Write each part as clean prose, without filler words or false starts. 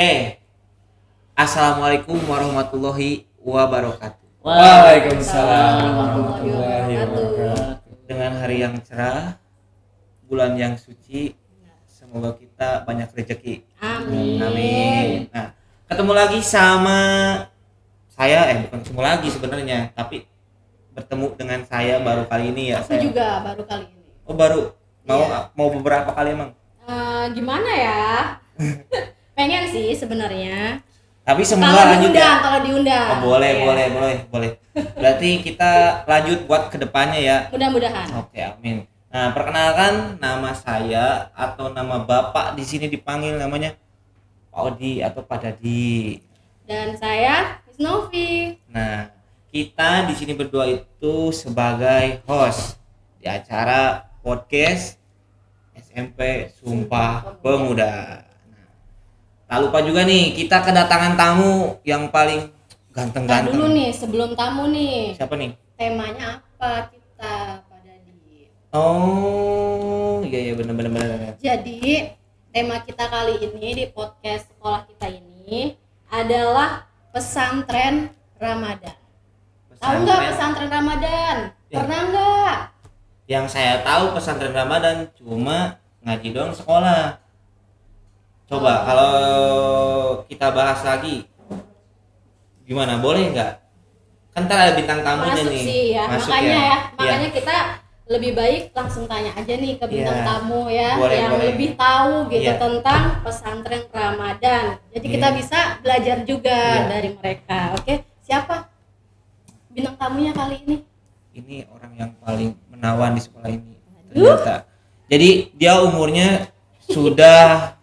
Oke, Assalamualaikum warahmatullahi wabarakatuh. Waalaikumsalam warahmatullahi wabarakatuh. Dengan hari yang cerah, bulan yang suci, semoga kita banyak rezeki. Amin. Nah, ketemu lagi sama saya, bukan ketemu lagi sebenarnya, tapi bertemu dengan saya baru kali ini ya. Aku juga baru kali ini. Oh baru? Mau beberapa kali emang? Gimana ya? Pengen sih sebenarnya. Tapi semoga lanjut ya. Kalau diundang. Oh, boleh. Berarti kita lanjut buat kedepannya ya. Mudah-mudahan. Oke, amin. Nah, perkenalkan nama saya atau nama Bapak di sini dipanggil namanya Pak Odi atau Pak Dadi. Dan saya Miss Novi. Nah, kita di sini berdua itu sebagai host di acara podcast SMP Sumpah Pemuda. Tak lupa juga nih, kita kedatangan tamu yang paling ganteng-ganteng. Dulu nih, sebelum tamu nih. Siapa nih? Temanya apa kita, Pak Dadi? Oh, iya benar. Jadi, tema kita kali ini di podcast sekolah kita ini adalah pesantren Ramadan. Tahu nggak pesantren Ramadan? Ya. Pernah nggak? Yang saya tahu pesantren Ramadan cuma ngaji doang sekolah. Coba kalau kita bahas lagi, gimana? Boleh nggak? Kan ntar ada bintang tamunya Masuk nih. sih ya. Masuk Makanya kita lebih baik langsung tanya aja nih ke bintang tamu ya, Boleh. lebih tahu gitu Iya. tentang pesantren Ramadan. Jadi kita bisa belajar juga dari mereka. Oke, siapa bintang tamunya kali ini? Ini orang yang paling menawan di sekolah ini. Ternyata. Jadi dia umurnya sudah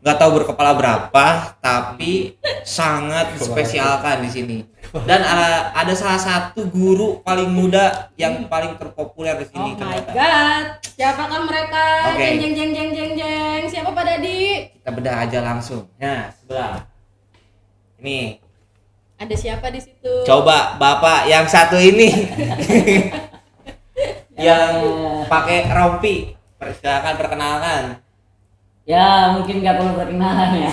nggak tahu berkepala berapa, tapi sangat spesialkan di sini. Dan ada salah satu guru paling muda yang paling terpopuler di sini. Oh my god, siapakah mereka? Oke. Jeng. Siapa Pak Dadi? Kita bedah aja langsung. Nah, sebelah. Ini. Ada siapa di situ? Coba Bapak yang satu ini. Yang pakai rompi. Silakan perkenalkan. Ya mungkin gak perlu perkenalan ya.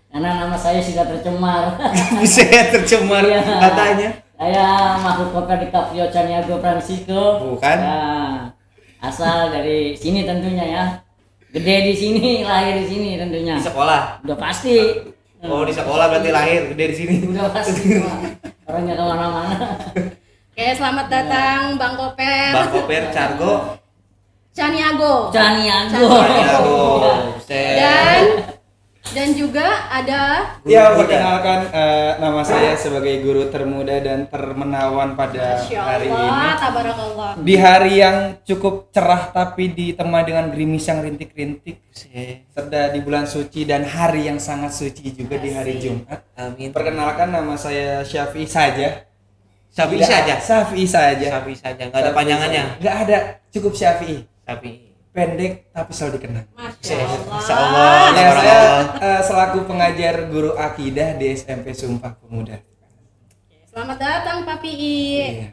Karena nama saya sudah tercemar. Saya tercemar Iya. katanya. Saya makhluk koper di Capio Caniago Francisco. Bukan? Ya, asal dari sini tentunya ya. Gede di sini, lahir di sini tentunya. Di sekolah. Udah pasti. Oh, di sekolah berarti lahir gede di sini. Udah pasti. Orangnya kemana-mana. Oke, selamat datang Bang Koper. Bang Koper Cargo. Caniago. Caniago. Dan juga ada Ya, perkenalkan nama saya sebagai guru termuda dan termenawan pada Masya hari ini. Allah, tabarakallah. Di hari yang cukup cerah tapi ditemani dengan gerimis yang rintik-rintik. Serta di bulan suci dan hari yang sangat suci juga di hari Jumat. Amin. Perkenalkan nama saya Syafi'i saja. Syafi'i saja. Syafi'i saja. Syafi'i saja. Enggak ada panjangannya. Enggak ada, cukup Syafi'i. Syafi'i. Pendek tapi selalu dikenang. Masya Masya Allah. Allah. Ya, saya selaku pengajar guru akidah di SMP Sumpah Pemuda. Selamat datang Pak Pi. Iya.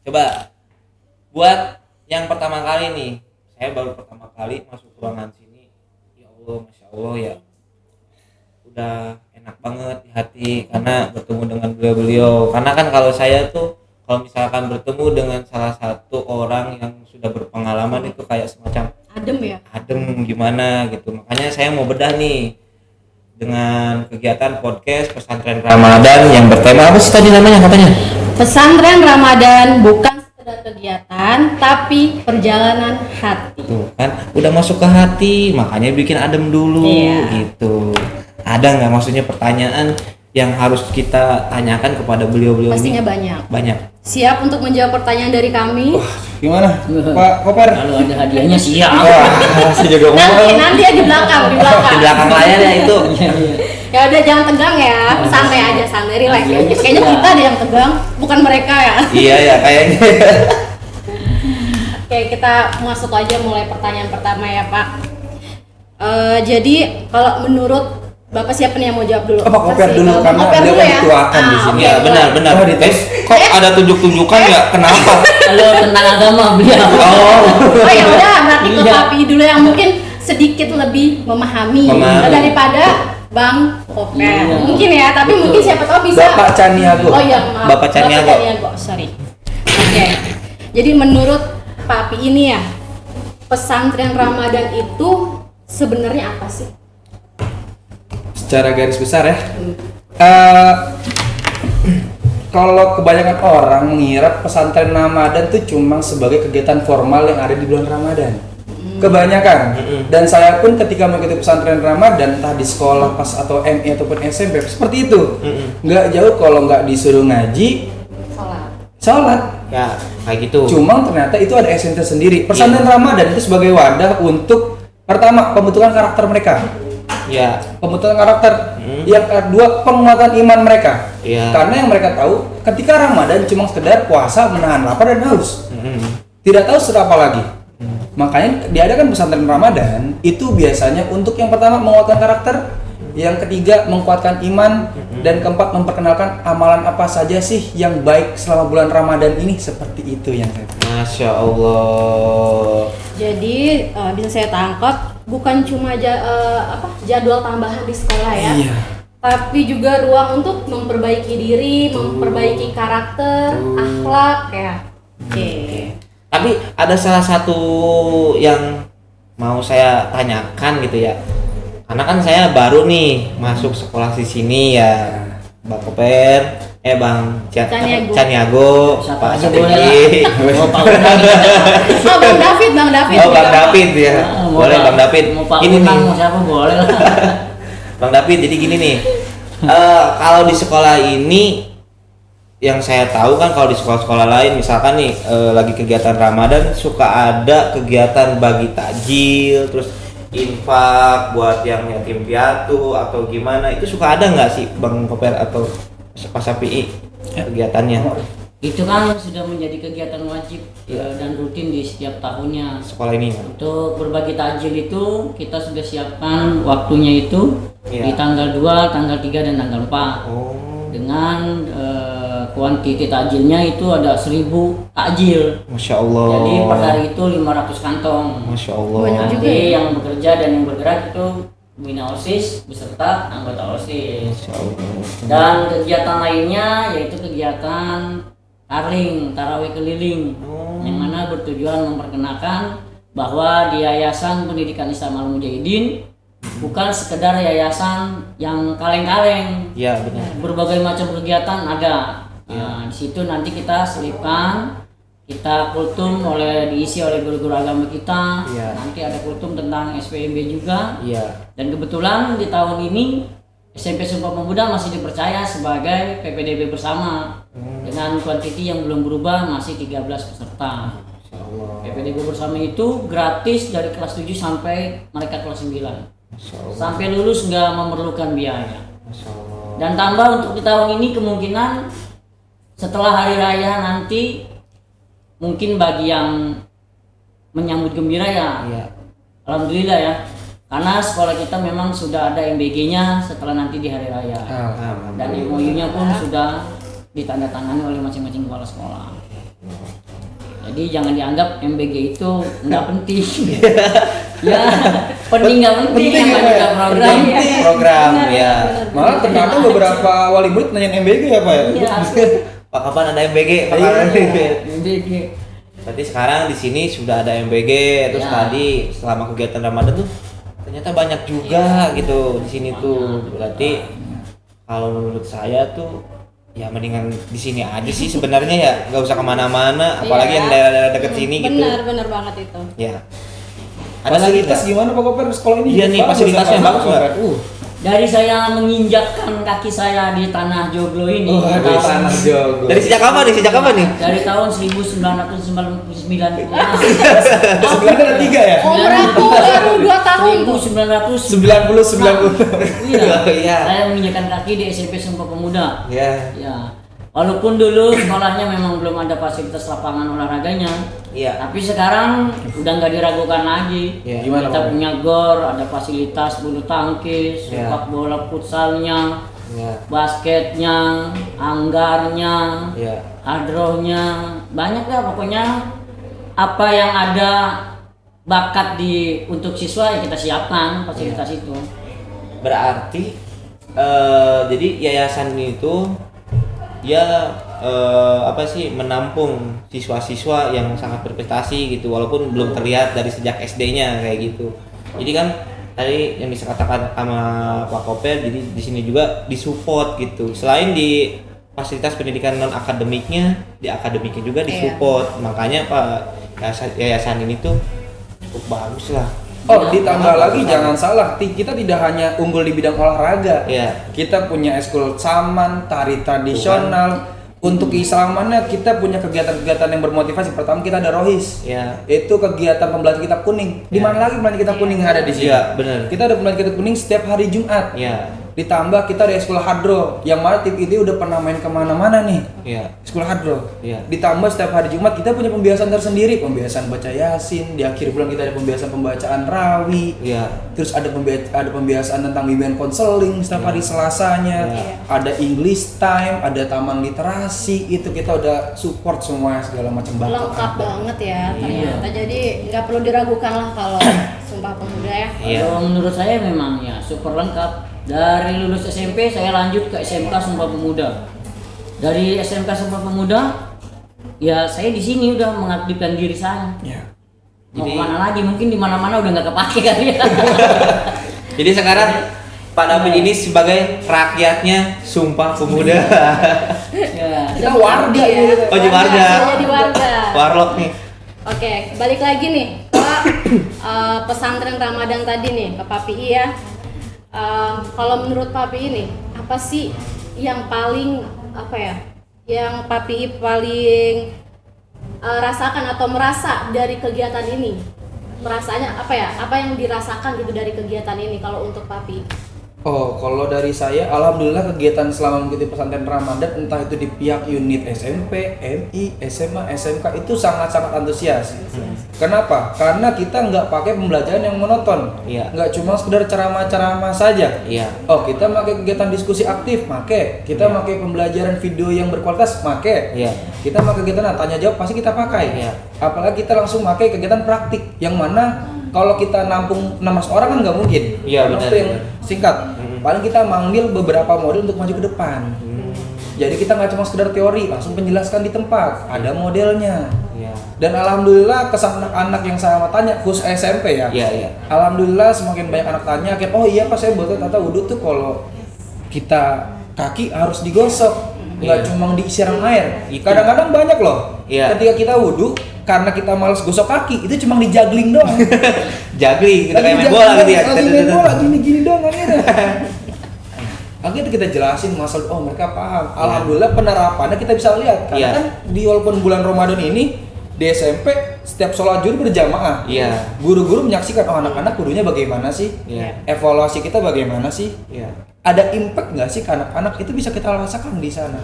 Coba buat yang pertama kali nih, saya baru pertama kali masuk ruangan sini. Ya Allah, Masya Allah ya. Udah enak banget di hati karena bertemu dengan beliau-beliau. Karena kan kalau saya tuh kalau misalkan bertemu dengan salah satu orang yang sudah berpengalaman itu kayak semacam Adem ya. adem gimana gitu. Makanya saya mau bedah nih dengan kegiatan podcast pesantren Ramadan yang bertema apa sih tadi namanya katanya? Pesantren Ramadan bukan sekedar kegiatan tapi perjalanan hati. Tuh kan udah masuk ke hati, makanya bikin adem dulu. Iya. Gitu. Ada nggak maksudnya pertanyaan yang harus kita tanyakan kepada beliau-beliau Pastinya ini? banyak. Siap untuk menjawab pertanyaan dari kami? Gimana, Pak Koper? Kalau ada hadiahnya siap. Wah, saya juga mau. Nanti ya di belakang. Di belakang layar ya itu. Ya udah jangan tegang ya, santai aja, santai, relax. Kayaknya kita ada yang tegang, bukan mereka ya. Iya ya kayaknya. Oke, kita masuk aja mulai pertanyaan pertama ya Pak. Jadi kalau menurut Bapak siapa nih yang mau jawab dulu? Pak Koper dulu, karena Koper dia dulu kan ya. dituakan di sini. oke, Iya boleh. benar. Oh, dites. Kok ada tunjuk-tunjukan ya? Kenapa? Kalau tentang agama beliau. Oh. Oh ya udah, berarti ke Iya. Papi dulu yang mungkin sedikit lebih memahami Memahami. daripada Bang Koper. Iya. Mungkin ya, tapi Betul. mungkin siapa tahu bisa. Bapak Caniago. Oh iya, maaf. Bapak Caniago. Sorry. Oke. Jadi menurut Papi ini ya, pesantren Ramadan itu sebenarnya apa sih? Secara garis besar ya. Eh, kalau kebanyakan orang mengira pesantren Ramadan tuh cuma sebagai kegiatan formal yang ada di bulan Ramadan. Kebanyakan. Dan saya pun ketika mengikuti pesantren Ramadan entah di sekolah pas atau MI ataupun SMP seperti itu. Nggak jauh kalau nggak disuruh ngaji, sholat. Ya kayak gitu. Cuma ternyata itu ada esensi sendiri. Pesantren Ramadan itu sebagai wadah untuk pertama pembentukan karakter mereka. Ya. Pembentukan karakter. Yang kedua penguatan iman mereka. Iya. Karena yang mereka tahu ketika Ramadan cuma sekedar puasa menahan lapar dan haus. Tidak tahu sudah apa lagi. Makanya diadakan pesantren Ramadan itu biasanya untuk yang pertama menguatkan karakter, yang ketiga menguatkan iman, dan keempat memperkenalkan amalan apa saja sih yang baik selama bulan Ramadan ini, seperti itu yang saya tahu. Masya Allah. Jadi bisa saya tangkap bukan cuma jadwal tambahan di sekolah ya, Iya. tapi juga ruang untuk memperbaiki diri, memperbaiki karakter, akhlak ya. Oke. Tapi ada salah satu yang mau saya tanyakan gitu ya. Karena kan saya baru nih masuk sekolah di sini ya, Bang Koper, Bang Caniago, Siapa Pak aja Sadiq. boleh lah. Mau Pak Unang. Oh Bang David. Oh Bang David ya, boleh Bang David. Mau Pak Ini Unang nih, mau siapa boleh lah. Bang David. Jadi gini nih, kalau di sekolah ini yang saya tahu kan kalau di sekolah-sekolah lain misalkan nih lagi kegiatan Ramadan suka ada kegiatan bagi takjil, terus infak buat yang yatim piatu atau gimana, itu suka ada nggak sih Bang Koper atau Pak Sapi'i kegiatannya? Itu kan sudah menjadi kegiatan wajib dan rutin di setiap tahunnya. Sekolah ini Untuk berbagi takjil itu kita sudah siapkan waktunya itu Iya. di tanggal 2, tanggal 3 dan tanggal 4. Oh. Dengan kuantiti takjilnya itu ada 1000 takjil. Masya Allah. Jadi per hari itu 500 kantong. Masya Allah. Banyak juga Nanti ya? yang bekerja dan yang bergerak itu Bina OSIS beserta anggota OSIS. Masya Allah. Dan kegiatan lainnya yaitu kegiatan Tarling, tarawih keliling, yang mana bertujuan memperkenalkan bahwa di Yayasan Pendidikan Islam Al Mujahidin bukan sekedar yayasan yang kaleng-kaleng. Ya benar. Berbagai macam kegiatan ada. Nah, di situ nanti kita selipkan, kita kultum diisi oleh guru-guru agama kita. Iya. Nanti ada kultum tentang SPMB juga. Iya. Dan kebetulan di tahun ini SMP Sumpah Pemuda masih dipercaya sebagai PPDB bersama dengan kuantiti yang belum berubah, masih 13 peserta. Masya Allah. PPDB bersama itu gratis dari kelas 7 sampai mereka kelas 9. Masya Allah. Sampai lulus nggak memerlukan biaya. Masya Allah. Dan tambah untuk di tahun ini kemungkinan setelah hari raya nanti mungkin bagi yang menyambut gembira ya, Iya. alhamdulillah ya. Karena sekolah kita memang sudah ada MBG-nya setelah nanti di hari raya. Dan MOU-nya pun sudah ditandatangani oleh masing-masing kepala sekolah. Jadi jangan dianggap MBG itu nggak penting. Ya, penting nggak penting, Penting, yang ya, ada program ya. Program ya. Malah ternyata beberapa wali murid nanyain MBG ya Pak ya? Iya, Pak kapan ada MBG? Pak Iya. kapan ada MBG? MBG. Berarti sekarang di sini sudah ada MBG, terus Ya. tadi selama kegiatan Ramadan tuh ternyata banyak juga gitu di sini tuh. Berarti kalau menurut saya tuh ya mendingan di sini aja sih sebenarnya ya, nggak usah kemana-mana, apalagi Iya. yang daerah-daerah dekat sini gitu. Benar banget itu. Ya. Ada lagi Fasilitas nggak? gimana Pak Koper sekolah ini? Iya nih, Bagus, fasilitasnya ya, bagus nggak? Dari saya menginjakkan kaki saya di tanah Joglo ini Oh, ada tahun- tanah Jogo. Dari sejak kapan nih? Sejak kapan nih? dari tahun 1999. Sebenarnya ada 3 ya? Umrahku baru 2 tahun tuh. 1900. 90. Iya. Iya. Saya menginjakkan kaki di SMP Sumpah Pemuda. Ya. Ya. Walaupun dulu sekolahnya memang belum ada fasilitas lapangan olahraganya, Iya. tapi sekarang udah nggak diragukan lagi. Iya. Gimana, Kita Pak? punya gor, ada fasilitas bulu tangkis, Iya. sepak bola futsalnya, Ya. basketnya, anggarnya, Ya. hadrohnya, banyak lah pokoknya apa yang ada bakat untuk siswa ya kita siapkan fasilitas itu. Berarti jadi yayasan itu ya menampung siswa-siswa yang sangat berprestasi gitu, walaupun belum terlihat dari sejak SD-nya kayak gitu. Jadi kan tadi yang bisa katakan sama Pak Kopel, jadi di sini juga disupport gitu. Selain di fasilitas pendidikan non akademiknya, di akademiknya juga disupport. Makanya Pak yayasan ini tuh cukup bagus lah. Oh, ditambah lagi jangan salah, kita tidak hanya unggul di bidang olahraga. Iya. Kita punya ekskul saman, tari tradisional. Untuk keislamannya kita punya kegiatan-kegiatan yang bermotivasi. Pertama kita ada rohis. Iya. Itu kegiatan pembelajaran kitab kuning. Di mana lagi pembelajaran kitab kuning yang ada di sini? Iya, benar. Kita ada pembelajaran kitab kuning setiap hari Jumat. Iya. Ditambah kita ada ekskul hadro, yang mana tim ini udah pernah main kemana-mana nih. Iya. Ekskul hadro. Iya. Ditambah setiap hari Jumat kita punya pembiasaan tersendiri, pembiasaan baca Yasin. Di akhir bulan kita ada pembiasaan pembacaan rawi. Iya. Terus ada pembiasaan tentang bimbingan konseling setiap hari Selasanya. Iya. Ada English time, ada taman literasi. Itu kita udah support semua segala macam bakat. Lengkap banget ya ternyata. Iya. Jadi nggak perlu diragukan lah kalau Sumpah Pemuda ya. Iya. Kalau menurut saya memang ya super lengkap. Dari lulus SMP saya lanjut ke SMK Sumpah Pemuda. Dari SMK Sumpah Pemuda ya saya di sini udah mengaktifkan diri saya. Ya. Mau Jadi- kemana lagi, mungkin di mana-mana udah nggak kepake kali ya. Jadi sekarang Pak David ini sebagai rakyatnya Sumpah Pemuda. Ya. Kita warga ya. gitu. Oh, jadi warga. Jadi warga. Warlock nih. Oke, balik lagi nih ke pesantren Ramadan tadi nih ke Pak Pi ya. Kalau menurut Pak Pi ini apa sih yang paling yang Pak Pi paling rasakan atau merasa dari kegiatan ini? Merasanya apa yang dirasakan gitu dari kegiatan ini kalau untuk Pak Pi? Oh, kalau dari saya, alhamdulillah kegiatan selama mengikuti pesantren Ramadan, entah itu di pihak unit SMP, MI, SMA, SMK itu sangat-sangat antusias. Kenapa? Karena kita nggak pakai pembelajaran yang monoton, Iya. nggak cuma sekedar ceramah-ceramah saja. Iya. Oh, kita pakai kegiatan diskusi aktif, pakai. Kita Iya. pakai pembelajaran video yang berkualitas, pakai. Iya. Kita pakai kegiatan tanya jawab pasti kita pakai. Iya. Apalagi kita langsung pakai kegiatan praktik, yang mana kalau kita nampung 16 orang kan nggak mungkin. Iya, Karena benar, waktu yang benar. singkat. Paling kita manggil beberapa model untuk maju ke depan. Jadi kita nggak cuma sekedar teori, langsung penjelaskan di tempat. Ada modelnya. Iya. Dan alhamdulillah kesan anak-anak yang saya tanya, khusus SMP ya. Iya, iya. Alhamdulillah semakin banyak anak tanya, akhirnya oh iya Pak saya betul tata wudhu tuh kalau kita kaki harus digosok, nggak Iya. cuma disiram air. Itu. Kadang-kadang banyak loh. Iya. Ketika kita wudhu, karena kita males gosok kaki, itu cuma dijagling doang. Jagling, kita kayak main Lagi bola jalan, gitu ya. lagi main bola gini-gini doang akhirnya. Akhirnya kita jelasin masalah, oh mereka paham. Alhamdulillah penerapannya kita bisa lihat. Karena Iya. kan di walaupun bulan Ramadan ini di SMP setiap sholat zuhur berjamaah. Iya. Guru-guru menyaksikan oh anak-anak gurunya bagaimana sih? Iya. Evaluasi kita bagaimana sih? Iya. Ada impact nggak sih ke anak-anak? Itu bisa kita rasakan di sana.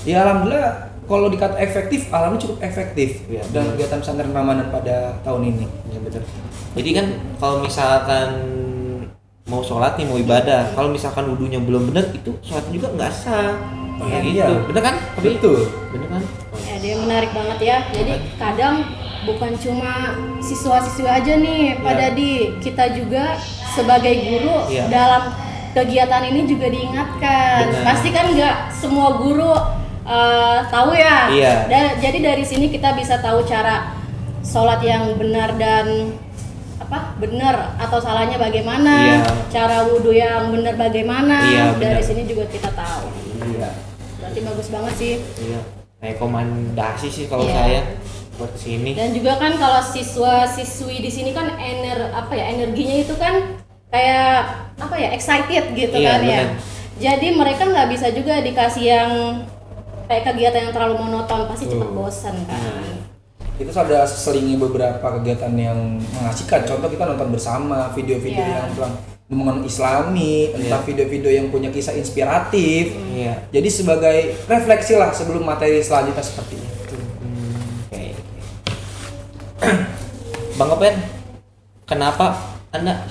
Ya alhamdulillah kalau dikata efektif, alhamdulillah cukup efektif Iya, dalam benar. kegiatan pesantren Ramadan pada tahun ini. Iya benar. Jadi kan kalau misalkan mau sholat nih, mau ibadah, kalau misalkan wudhunya belum benar, itu sholatnya juga nggak sah. Oh, Kayak iya. gitu. Bener kan? Abi? Betul. Bener kan? Ya, dia menarik banget ya. Jadi kadang bukan cuma siswa-siswi aja nih, Pak Iya. Dadi, kita juga sebagai guru Iya. dalam kegiatan ini juga diingatkan. Benar. Pasti kan nggak semua guru tahu ya. Iya. Jadi dari sini kita bisa tahu cara sholat yang benar dan benar atau salahnya bagaimana, Iya. cara wudhu yang benar bagaimana. Iya, Dari benar. sini juga kita tahu. Iya. Berarti bagus banget sih. Iya. Rekomendasi sih kalau Iya. saya buat kesini. Dan juga kan kalau siswa-siswi di sini kan energinya itu kan kayak excited gitu Iya, kan ya. benar. Jadi mereka nggak bisa juga dikasih yang kayak kegiatan yang terlalu monoton, pasti cepat bosan kan. Kita sudah selingi beberapa kegiatan yang mengasihkan. Contoh kita nonton bersama video-video Iya. yang tentang hubungan Islami, entah Iya. video-video yang punya kisah inspiratif. Iya. Jadi sebagai refleksi lah sebelum materi selanjutnya seperti itu. Oke. Bang Open, kenapa Anda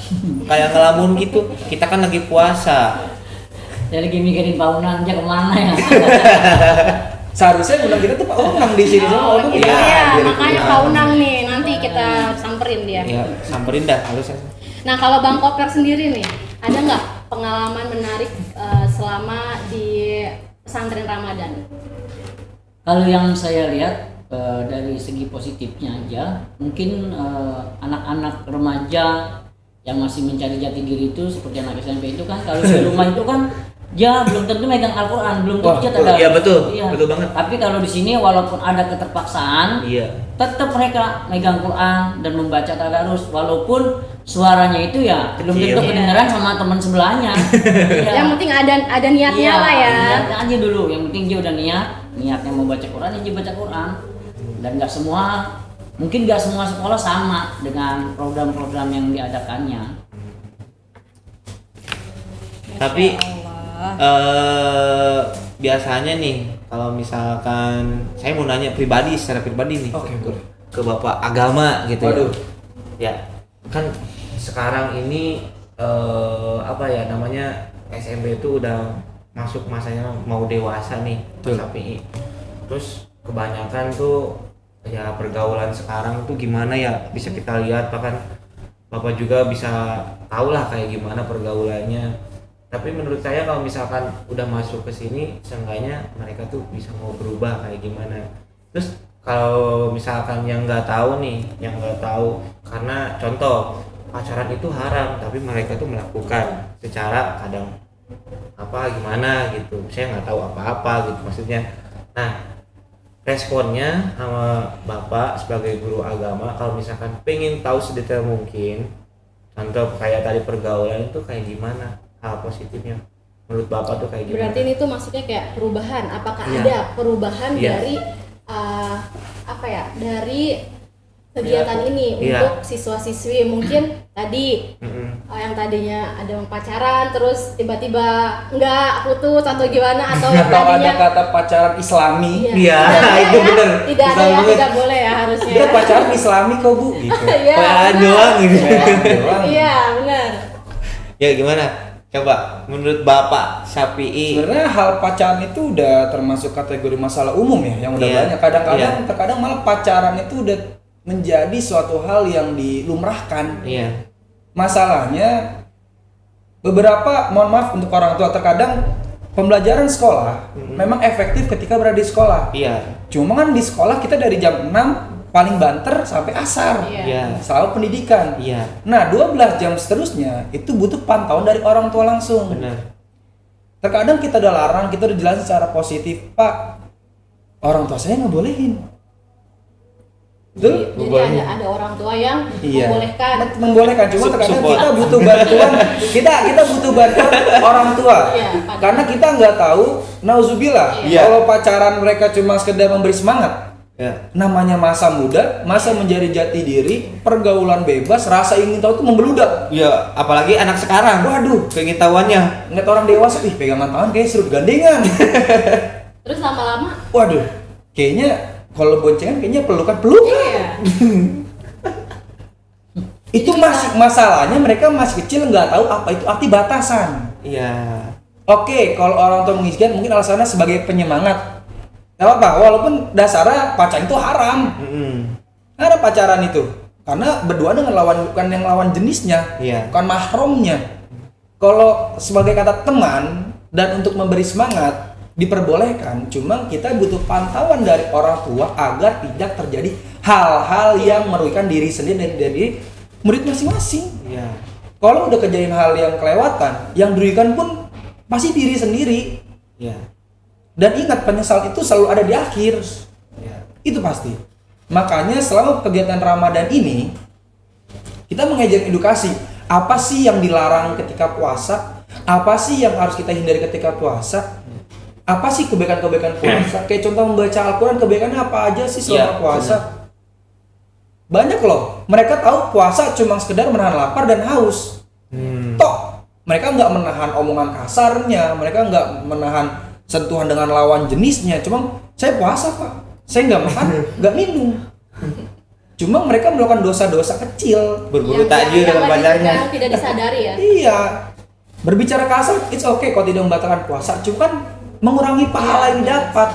kayak ngelamun gitu? Kita kan lagi puasa. Saya lagi mikirin Pak Unang aja kemana ya. Seharusnya undang kita tuh Pak Unang di sini Oh semua. gitu iya, ya, biar makanya punya. Pak Unang nih nanti kita samperin dia. Ya, samperin dah halus. Nah kalau Bang Koper sendiri nih, ada nggak pengalaman menarik selama di pesantren Ramadan? Kalau yang saya lihat dari segi positifnya aja, mungkin anak-anak remaja yang masih mencari jati diri itu seperti anak SMP itu kan, kalau di rumah itu kan dia belum tentu megang Al-Quran, belum tentu dia tadarus. Iya betul, Iya. betul banget. Tapi kalau di sini walaupun ada keterpaksaan, Iya. tetap mereka megang Quran dan membaca tadarus, walaupun suaranya itu ya belum Kecil. tentu kedengeran sama teman sebelahnya. Iya. Yang penting ada niatnya Iya, lah ya. niatnya aja dulu. Yang penting dia udah niatnya mau baca Quran, dia baca Quran. Dan mungkin nggak semua sekolah sama dengan program-program yang diadakannya. Tapi biasanya nih kalau misalkan saya mau nanya secara pribadi nih. Oke, boleh. Ke Bapak agama gitu ya. Waduh. Ya, kan sekarang ini namanya SMP itu udah masuk masanya mau dewasa nih, Betul. tapi terus kebanyakan tuh ya pergaulan sekarang tuh gimana ya, bisa kita lihat, bahkan Bapak juga bisa tahu lah kayak gimana pergaulannya. Tapi menurut saya kalau misalkan udah masuk ke sini, seenggaknya mereka tuh bisa mau berubah kayak gimana. Terus kalau misalkan yang nggak tahu karena contoh pacaran itu haram, tapi mereka tuh melakukan secara kadang gimana gitu, saya nggak tahu apa-apa gitu maksudnya. Nah, responnya sama Bapak sebagai guru agama kalau misalkan pengen tahu sedetail mungkin, contoh kayak tadi pergaulan itu kayak gimana, hal positifnya menurut Bapak tuh kayak gimana? Berarti ini tuh maksudnya kayak perubahan. Apakah Iya. ada perubahan Iya. dari dari kegiatan ini Iya. untuk siswa-siswi mungkin tadi yang tadinya ada yang pacaran terus tiba-tiba enggak putus atau gimana, atau yang Atau ada tadinya kata pacaran Islami. Iya, tidak boleh itu ya, bener. tidak ada Islam ya, banget. tidak boleh ya harusnya. Dia pacaran Islami kok Bu gitu. Iya, Apaan benar. doang gitu. Doang. Iya benar. Ya gimana? Coba menurut Bapak Syafi'i. Sebenarnya hal pacaran itu udah termasuk kategori masalah umum ya, yang udah Iya. banyak. Terkadang malah pacaran itu udah menjadi suatu hal yang dilumrahkan. Iya. Masalahnya beberapa, mohon maaf untuk orang tua, terkadang pembelajaran sekolah memang efektif ketika berada di sekolah. Iya. Cuma kan di sekolah kita dari jam 6 paling banter sampai asar. Iya. Iya. Selalu pendidikan. Iya. Nah, 12 jam seterusnya itu butuh pantauan dari orang tua langsung. Benar. Terkadang kita udah larang, kita udah jelasin secara positif, Pak, orang tua saya nggak bolehin. Betul? Jadi ada orang tua yang Iya. membolehkan. Cuma terkadang Support. kita butuh bantuan, kita butuh bantuan orang tua. Iya, padahal. Karena kita nggak tahu, nauzubillah, Iya. kalau pacaran mereka cuma sekedar memberi semangat. Ya. Namanya masa muda, masa menjadi jati diri, pergaulan bebas, rasa ingin tahu itu membeludak. Ya, apalagi anak sekarang. Waduh, Pengetahuannya. ngeliat orang dewasa, pegangan tangan kayak seru gandengan. Terus lama-lama Waduh, kayaknya kalau boncengan kayaknya pelukan. iya. Itu masih masalahnya, mereka masih kecil nggak tahu apa itu arti batasan. Iya. Oke, kalau orang tua mengizinkan mungkin alasannya sebagai penyemangat. Gak apa-apa, walaupun dasarnya pacaran itu haram. Ada pacaran itu karena berdua dengan bukan yang lawan jenisnya, Iya. bukan mahramnya. Kalau sebagai kata teman dan untuk memberi semangat diperbolehkan, cuma kita butuh pantauan dari orang tua agar tidak terjadi hal-hal yang merugikan diri sendiri dan dari murid masing-masing. Iya. Kalau udah kejadian hal yang kelewatan, yang dirugikan pun pasti diri sendiri. Iya. Dan ingat, penyesalan itu selalu ada di akhir. Iya. Itu pasti. Makanya selama kegiatan Ramadan ini kita mengajar edukasi. Apa sih yang dilarang ketika puasa? Apa sih yang harus kita hindari ketika puasa? Apa sih kebaikan-kebaikan puasa? Kayak contoh membaca Al-Quran, kebaikannya apa aja sih selama Iya, puasa? Banyak loh. Mereka tahu puasa cuma sekedar menahan lapar dan haus. Toh mereka nggak menahan omongan kasarnya, mereka nggak menahan sentuhan dengan lawan jenisnya. Cuma saya puasa Pak, saya nggak makan, nggak minum. Cuma mereka melakukan dosa-dosa kecil. Berburu takjil dengan pacarnya. Yang tidak disadari ya. Iya, berbicara kasar, it's okay kalau tidak membatalkan puasa, cuma kan mengurangi pahala yang didapat.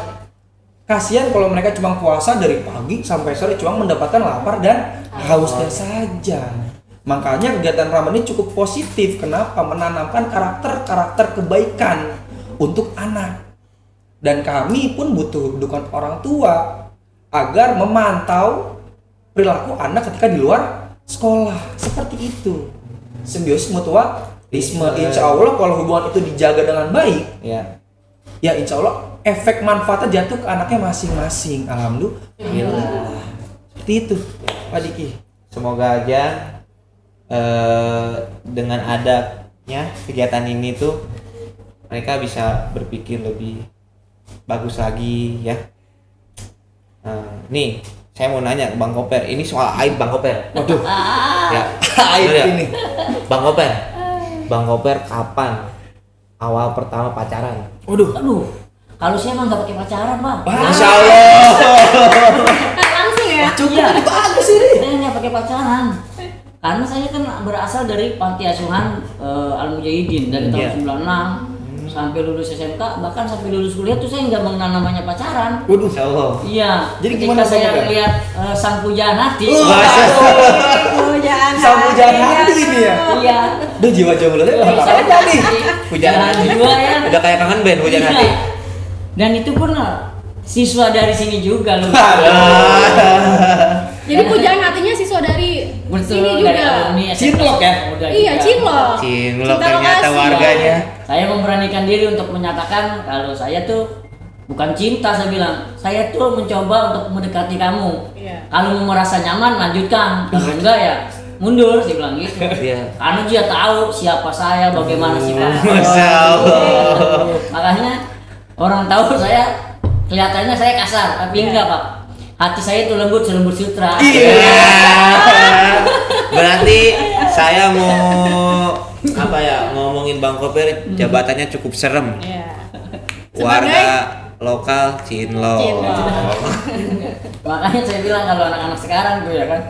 Kasihan kalau mereka cuma puasa dari pagi sampai sore cuma mendapatkan lapar dan hausnya saja. Makanya kegiatan Ramadan ini cukup positif. Kenapa? Menanamkan karakter kebaikan untuk anak. Dan kami pun butuh dukungan orang tua agar memantau perilaku anak ketika di luar sekolah. Seperti itu. Simbiosis mutualisme. Insya Allah kalau hubungan itu dijaga dengan baik, ya insya Allah efek manfaatnya jatuh ke anaknya masing-masing. Alhamdulillah. Seperti itu, Pak Diki. Semoga aja dengan adanya kegiatan ini tuh mereka bisa berpikir lebih bagus lagi ya. Nih saya mau nanya ke Bang Koper, ini soal aib Bang Koper. Waduh, Ya, aib bener ya? ini. Bang Koper kapan awal pertama pacaran? Aduh, kalau saya emang nggak pakai pacaran, Pak. Masya Allah. Langsung ya. Iya. Bagus ini. Saya nggak pakai pacaran. Karena saya kan berasal dari panti asuhan Al Mujahidin dari tahun 96 sampai lulus SMK, bahkan sampai lulus kuliah tuh saya nggak mengenal namanya pacaran. Waduh, Insya Allah. Iya. Jadi ketika gimana, saya Bang? lihat sang pujaan hati. Pujaan sama jangan hati ini ya. Iya. Duh, jiwa jomblonya Iya, apa aja nih? Pujaan hati. juga ya. Udah kayak kangen band hujan Iya. hati. Dan itu pun siswa dari sini juga loh. Jadi pujaan hatinya siswa dari Betul, sini dari juga. alumni SMA. Cinlok ya? Udah Iya, juga. cinlok. Cinlok Cinta ternyata lokasi. warganya. Saya memberanikan diri untuk menyatakan kalau saya tuh bukan cinta, saya bilang. Saya tuh mencoba untuk mendekati kamu. Iya. Kalau mau merasa nyaman, lanjutkan. Kalau enggak ya mundur, saya bilang gitu. Iya. Karena dia tahu siapa saya, bagaimana sifat. Masya Allah. Makanya orang tahu saya kelihatannya saya kasar, tapi enggak, Pak. Hati saya itu lembut selembut sutra. Iya. Berarti saya mau apa ya ngomongin Bang Koper jabatannya cukup serem. Iya. Warga lokal Cinlok. Cinlok. Makanya saya bilang kalau anak-anak sekarang tuh ya kan,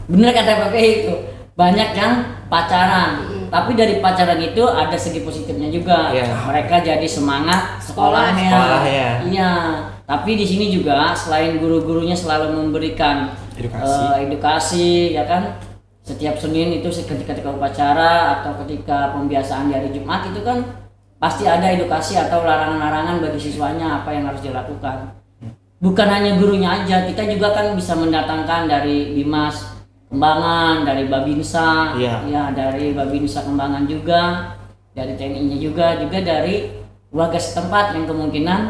bener kata Pakai itu banyak yang pacaran, tapi dari pacaran itu ada segi positifnya juga. Iya. Mereka jadi semangat sekolahnya. Sekolahnya. Iya. Tapi di sini juga selain guru-gurunya selalu memberikan edukasi, ya kan. Setiap Senin itu ketika upacara atau ketika pembiasaan di hari Jumat itu kan pasti ada edukasi atau larangan-larangan bagi siswanya apa yang harus dilakukan. Bukan hanya gurunya aja, kita juga kan bisa mendatangkan dari Bimas Kembangan, dari Babinsa, Iya. ya dari Babinsa Kembangan juga, dari TNI-nya juga dari warga setempat yang kemungkinan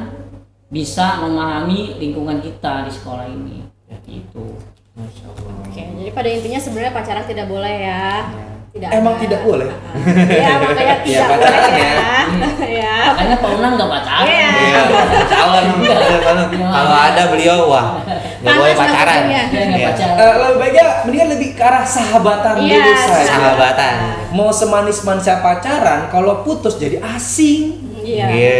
bisa memahami lingkungan kita di sekolah ini. Gitu. Masya Allah. Oke, jadi pada intinya sebenarnya pacaran tidak boleh ya. Tidak. Emang ada. tidak boleh? Ya, makanya tidak boleh pacaran ya. Ya. Makanya Pak Unang nggak pacaran. Iya. Iya, calon. Kalau ada beliau wah nggak boleh Panas pacaran. maksudnya. Dia nggak Iya. pacaran. Lebih baiknya mendingan lebih ke arah sahabatan Iya, dulu saja. Sahabatan. Mau semanis-manisnya pacaran, kalau putus jadi asing. Iya. Iya.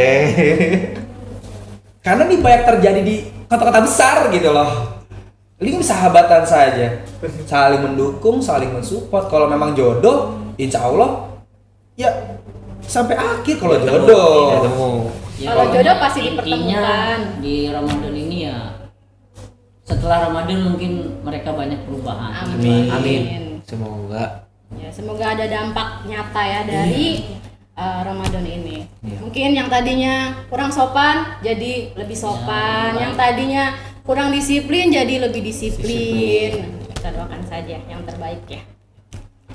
Karena ini banyak terjadi di kota-kota besar gitu loh. Ini sahabatan saja, saling mendukung, saling mensupport. Kalau memang jodoh, insya Allah ya sampai akhir kalau jodoh. Ketemu. Ya, Kalau jodoh pasti intinya dipertemukan. di Ramadan ini ya setelah Ramadan mungkin mereka banyak perubahan. Amin. Amin. Semoga. Ya, semoga ada dampak nyata ya dari Ramadan ini. Iya. Mungkin yang tadinya kurang sopan jadi lebih sopan, Ya, yang tadinya kurang disiplin jadi lebih disiplin. Kita doakan saja yang terbaik ya.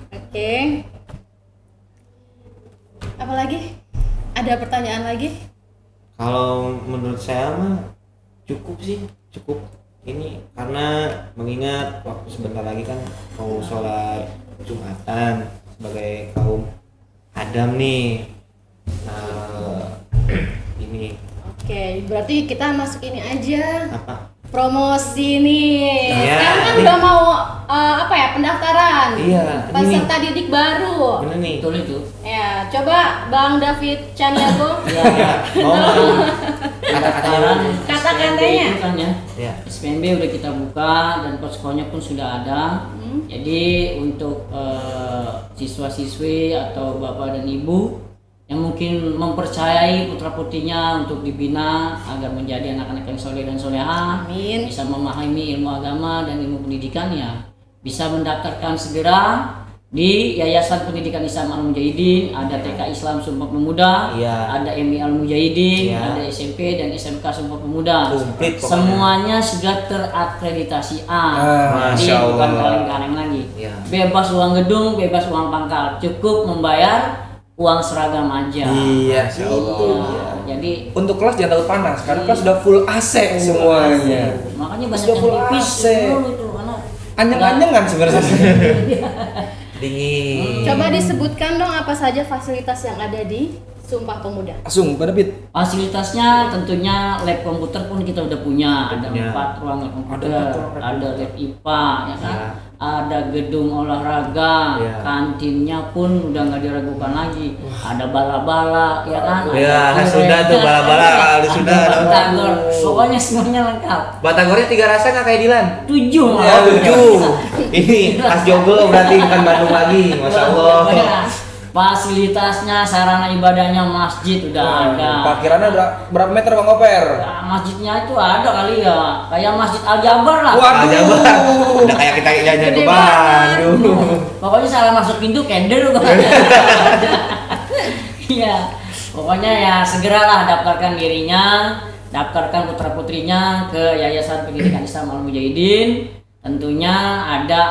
Oke. Apalagi? Ada pertanyaan lagi? Kalau menurut saya mah cukup sih, cukup ini karena mengingat waktu sebentar lagi kan mau sholat Jumatan sebagai kaum Adam nih. Nah, ini Oke, berarti kita masuk ini aja. apa? Promosi nih. Iya. Sekarang kan udah mau pendaftaran. Iya, Peserta didik baru. Bener nih. Betul itu. Ya, coba Bang David Caniago. Ya, Mau kata-katanya. Kata-katanya. itu kan ya. Ya. SPMB udah kita buka dan poskonya pun sudah ada. Jadi untuk siswa-siswi atau bapak dan ibu yang mungkin mempercayai putra-putrinya untuk dibina agar menjadi anak-anak yang soleh dan solehah, Amin. bisa memahami ilmu agama dan ilmu pendidikan, ya bisa mendaftarkan segera di Yayasan Pendidikan Islam Al-Mujahidin. Ada TK Islam Sumpah Pemuda, Iya. ada MI Al-Mujahidin, Iya. ada SMP dan SMK Sumpah Pemuda. Komplit pokoknya. Semuanya sudah terakreditasi A. Jadi Masya Allah. bukan kaleng-kaleng lagi. Iya. Bebas uang gedung, bebas uang pangkal, cukup membayar uang seragam aja. Iya, Masya Allah. Iya. Jadi Untuk kelas jangan takut panas karena kelas sudah full AC semuanya. makanya banyak Sudah yang full tipis AC. dulu tuh karena Anyang-anyangan sebenarnya. Dingin. Coba disebutkan dong apa saja fasilitas yang ada di Sumpah Pemuda. Langsung pada Pit. fasilitasnya tentunya lab komputer pun kita udah punya, ada Punya. 4 ruang lab komputer, Ada 4 ruang lab ada lab IPA, ya kan, Ya. ada gedung olahraga, Ya. kantinnya pun udah nggak diragukan lagi, ada bala-bala, ya kan, Ya, ada sudah tuh bala-bala, sudah. batagor, pokoknya semuanya lengkap. Batagornya 3 rasa nggak kayak Dilan? 7 Ya, 7. Ini khas Joglo berarti bukan Bandung lagi. Masya Allah. Fasilitasnya, sarana ibadahnya, masjid udah ada. Parkirannya berapa meter Bang Koper? Ya, masjidnya itu ada kali ya, kayak Masjid Al Jabar lah. Waduh. Aja udah kayak kita jajan ke Gede Bandung. Pokoknya salah masuk pintu kender kok. Iya. Pokoknya ya segeralah daftarkan dirinya, daftarkan putra-putrinya ke Yayasan Pendidikan Islam Al-Mujahidin. Tentunya ada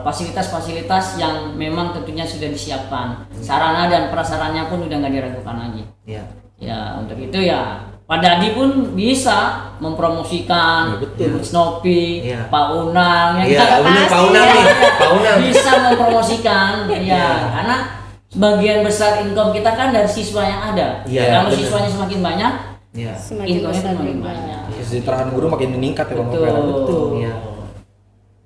fasilitas-fasilitas yang memang tentunya sudah disiapkan. Sarana dan prasarannya pun udah nggak diragukan lagi. Iya. Ya, untuk itu ya Pak Dadi pun bisa mempromosikan Ya, betul. Snoopy, Iya. Pak Unang, ya Iya, kan? bener Pak Unang nih, Pak Unang. Bisa mempromosikan, ya, Iya. karena sebagian besar income kita kan dari siswa yang ada. Iya, Kalau bener. siswanya semakin banyak, Iya. Semakin income-nya besar semakin juga. banyak. Kesejahteraan guru makin meningkat ya Bang Koper. Betul. Iya.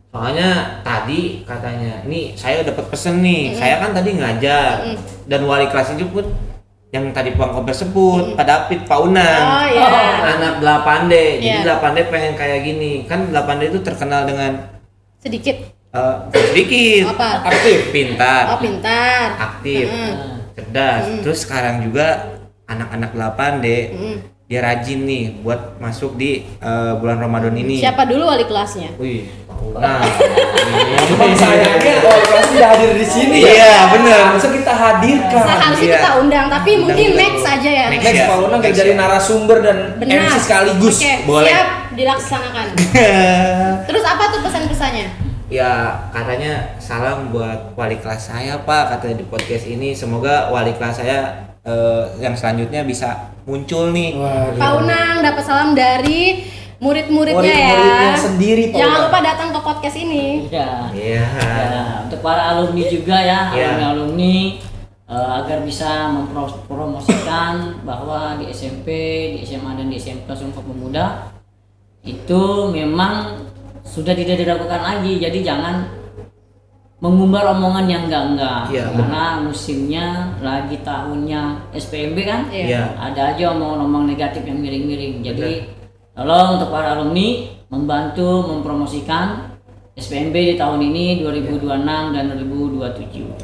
Soalnya tadi katanya, ini saya dapat pesen nih. Saya kan tadi ngajar dan wali kelas itu pun yang tadi Bang Koper sebut, Pak David, Pak Unang. Oh iya. Anak 8D. Jadi Iya. 8D pengen kayak gini. Kan 8D itu terkenal dengan Sedikit. sedikit Apa? aktif, pintar, Oh, pintar. aktif, Mm. cerdas. Terus sekarang juga anak-anak 8D dia rajin nih buat masuk di bulan Ramadan ini. Siapa dulu wali kelasnya? Wih, Pak Unang. Cuma sayangnya kalau kelas tidak hadir di sini. Iya, bener. Langsung kita hadirkan. Seharusnya Iya. kita undang, tapi mungkin Undang next dulu. aja ya. Next. Next Ya. Pak Unang kayak Next jadi ya. narasumber dan Benar. MC sekaligus. Oke, Boleh. siap dilaksanakan. Terus apa tuh pesan-pesannya? Ya, katanya salam buat wali kelas saya, Pak, katanya di podcast ini. Semoga wali kelas saya yang selanjutnya bisa muncul nih. Waduh. Pak Unang dapat salam dari murid-muridnya ya. Murid-muridnya sendiri, Pak Jangan Unang. lupa datang ke podcast ini. Ya. Iya. Ya, untuk para alumni juga ya, Iya. alumni agar bisa mempromosikan bahwa di SMP, di SMA dan di SMK Sumpah Pemuda itu memang sudah tidak diragukan lagi. Jadi jangan mengumbar omongan yang enggak-enggak. Iya, Karena musimnya lagi tahunnya SPMB kan. Iya. Ada aja omongan-omongan negatif yang miring-miring. Jadi tolong untuk para alumni membantu mempromosikan SPMB di tahun ini 2026 dan 2027.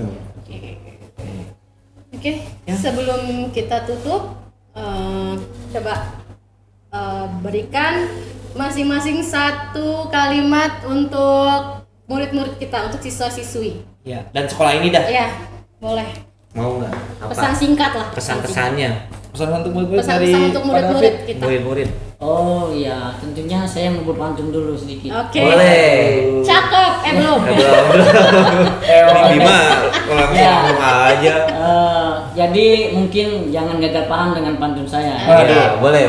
Oke, sebelum kita tutup, coba berikan masing-masing satu kalimat untuk murid-murid kita, untuk siswa-siswi. Ya, dan sekolah ini dah. Ya, boleh. Mau nggak? Apa? Pesan singkat lah. Pesan-pesannya Pesan untuk murid-murid dari Pesan-pesan untuk Pak murid-murid David. kita. murid-murid. Oh iya, tentunya saya mau berpantun dulu sedikit. Oke. Boleh. Cakep. Belum. Ini Bima, langsung Ya. ngomong aja. Jadi mungkin jangan gagal paham dengan pantun saya. Aduh. Ya, boleh.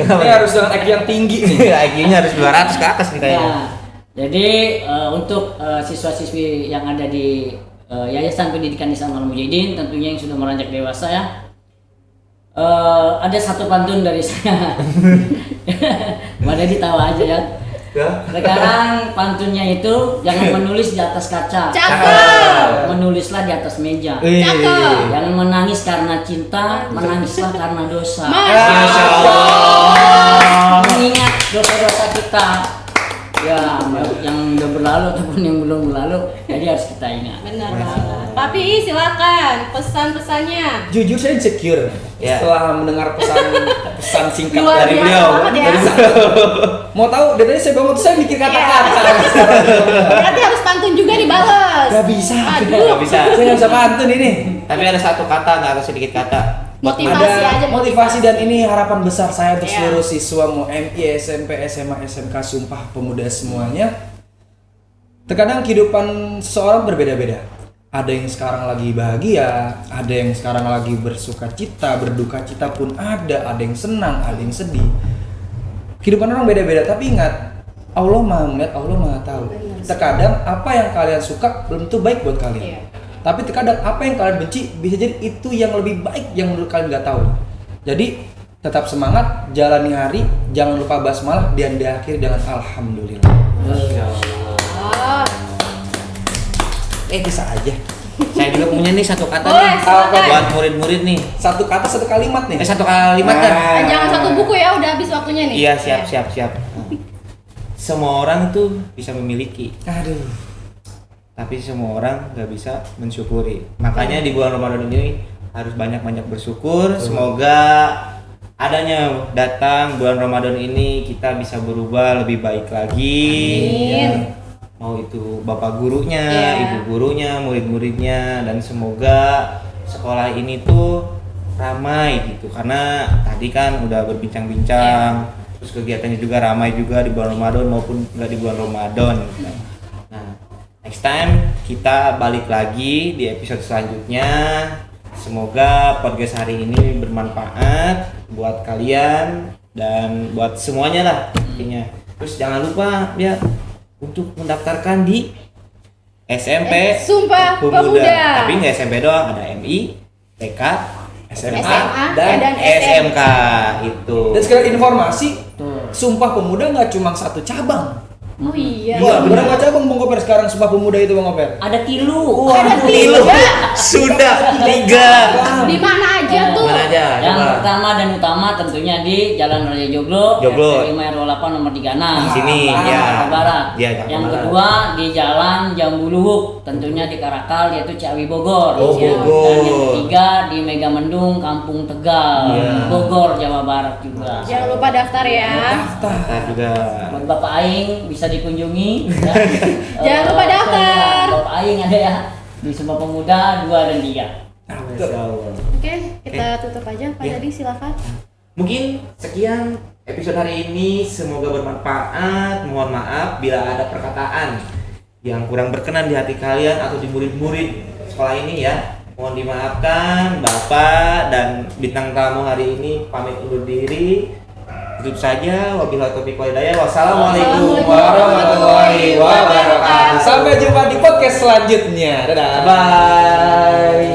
Ini harus dengan IQ yang tinggi nih. IQ-nya harus 200 ke atas nih kayaknya. Ya, jadi untuk siswa-siswi yang ada di Yayasan Pendidikan Islam Al-Mujahidin, tentunya yang sudah beranjak dewasa ya, ada satu pantun dari saya. Mana ditawa aja ya. Ya. Sekarang pantunnya itu jangan menulis di atas kaca, Cakep. menulislah di atas meja. Cakep. Jangan menangis karena cinta, menangislah karena dosa. Masya Allah. Mengingat dosa-dosa kita. Ya, yang sudah berlalu ataupun yang belum berlalu, jadi harus kita ingat. Benar banget. Papi silakan pesan-pesannya. Jujur saya insecure Ya. setelah mendengar pesan singkat Luar dari biasa beliau. banget ya. Mau tahu dari tadi saya bangun tuh saya mikir kata-kata. Berarti harus pantun juga dibales. Gak bisa. Aduh. Nggak bisa. Saya nggak bisa pantun ini. Tapi ada satu kata, nggak ada sedikit kata. Motivasi Ada aja, motivasi dan ini harapan besar saya untuk Iya. seluruh siswa mau MI, SMP, SMA, SMK, Sumpah Pemuda semuanya. Terkadang kehidupan seseorang berbeda-beda. Ada yang sekarang lagi bahagia, ada yang sekarang lagi bersuka cita, berduka cita pun ada yang senang, ada yang sedih. Kehidupan orang beda-beda, tapi ingat, Allah Maha melihat, Allah Maha tahu. Benar. Terkadang apa yang kalian suka belum tentu baik buat kalian. Iya. Tapi terkadang apa yang kalian benci bisa jadi itu yang lebih baik yang menurut kalian nggak tahu. Jadi tetap semangat, jalani hari, jangan lupa basmalah dan diakhiri dengan alhamdulillah. Ah, Bisa aja. Saya juga punya nih satu kata boleh, nih silakan. buat murid-murid nih. Satu kata satu kalimat nih. Satu kalimat kan? Jangan satu buku ya, udah habis waktunya nih. Iya, siap. Semua orang tuh bisa memiliki, Aduh. tapi semua orang nggak bisa mensyukuri. Makanya di bulan Ramadan ini harus banyak-banyak bersyukur. Semoga adanya datang bulan Ramadan ini kita bisa berubah lebih baik lagi. Amin. Mau itu bapak gurunya, Iya. ibu gurunya, murid-muridnya, dan semoga sekolah ini tuh ramai gitu. Karena tadi kan udah berbincang-bincang, terus kegiatannya juga ramai juga di bulan Ramadan maupun nggak di bulan Ramadan. Nah, next time kita balik lagi di episode selanjutnya. Semoga podcast hari ini bermanfaat buat kalian dan buat semuanya lah intinya. Terus jangan lupa ya untuk mendaftarkan di SMP Sumpah Pemuda. Tapi nggak SMP doang, ada MI, TK, SMA, SMA, dan dan SMK itu. Dan sekali informasi, Tuh. Sumpah Pemuda nggak cuma satu cabang. Oh iya. Wah, berapa cabang Bang Koper sekarang Sumpah Pemuda itu Bang Koper? Ada tilu. Ada Tilu. tiga. Sudah 3. Di mana aja tuh? Mana aja? Yang Coba. pertama dan utama tentunya di Jalan Raya Joglo, Joglo. RT 5 RW 8 nomor 36. Di sini, Jakarta ya. Barat. Ya, Jakarta Yang Barat. kedua di Jalan Jambuluhuk, tentunya di Karakal yaitu Ciawi Bogor. Oh, Ya. Bogor. Dan yang ketiga di Megamendung, Kampung Tegal, Iya. Bogor, Jawa Barat juga. Jangan lupa daftar ya. Kita juga. Buat Bapak Aing bisa dikunjungi. ya. Jangan lupa daftar. Bapak Aing ada ya di Sumpah Pemuda 2 dan 3. Masya Allah. Oke, kita tutup aja. Pak Ya. Dadi silakan. Mungkin sekian episode hari ini, semoga bermanfaat. Mohon maaf bila ada perkataan yang kurang berkenan di hati kalian atau di murid-murid sekolah ini ya. Mohon dimaafkan. Bapak dan bintang tamu hari ini pamit undur diri. Tutup saja. Wabillahi taufiq wal hidayah. Wassalamualaikum Warahmatullahi wabarakatuh. Sampai jumpa di podcast selanjutnya. Dadah. Bye.